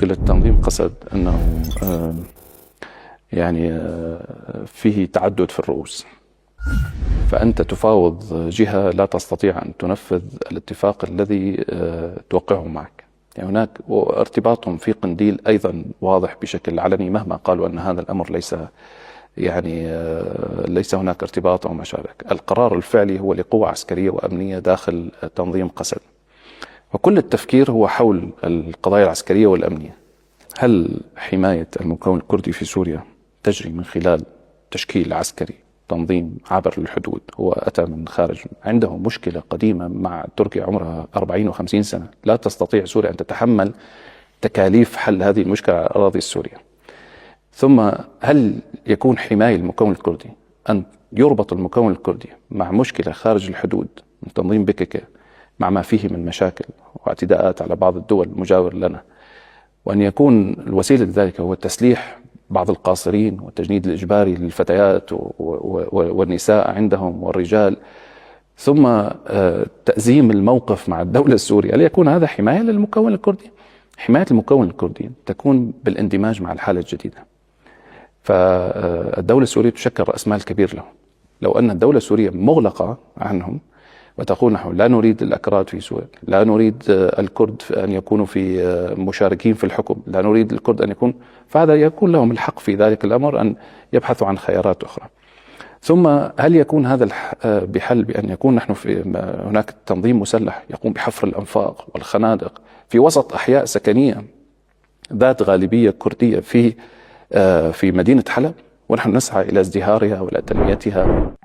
مشكلة تنظيم قسد أنه فيه تعدد في الرؤوس، فأنت تفاوض جهة لا تستطيع أن تنفذ الاتفاق الذي توقعه معك. يعني هناك ارتباطهم في قنديل أيضا واضح بشكل علني، مهما قالوا أن هذا الأمر ليس هناك ارتباط أو ما شابه. القرار الفعلي هو لقوة عسكرية وأمنية داخل تنظيم قسد، وكل التفكير هو حول القضايا العسكرية والأمنية. هل حماية المكون الكردي في سوريا تجري من خلال تشكيل عسكري تنظيم عبر الحدود؟ هو أتى من خارج، عنده مشكلة قديمة مع تركيا عمرها 40 و50 سنة، لا تستطيع سوريا أن تتحمل تكاليف حل هذه المشكلة على الأراضي السورية. ثم هل يكون حماية المكون الكردي أن يربط المكون الكردي مع مشكلة خارج الحدود من تنظيم بكك مع ما فيه من مشاكل واعتداءات على بعض الدول المجاورة لنا، وأن يكون الوسيلة لذلك هو تسليح بعض القاصرين والتجنيد الإجباري للفتيات والنساء عندهم والرجال، ثم تأزيم الموقف مع الدولة السورية، ليكون هذا حماية للمكون الكردي؟ حماية المكون الكردي تكون بالاندماج مع الحالة الجديدة. فالدولة السورية تشكل رأس مال كبير لهم. لو أن الدولة السورية مغلقة عنهم وتقول نحن لا نريد الأكراد في سوريا، لا نريد الكرد أن يكونوا في مشاركين في الحكم، لا نريد الكرد أن يكون، فهذا يكون لهم الحق في ذلك الأمر أن يبحثوا عن خيارات أخرى. ثم هل يكون هذا بحل بأن يكون نحن هناك تنظيم مسلح يقوم بحفر الأنفاق والخنادق في وسط أحياء سكنية ذات غالبية كردية في مدينة حلب، ونحن نسعى إلى ازدهارها وإلى تنميتها؟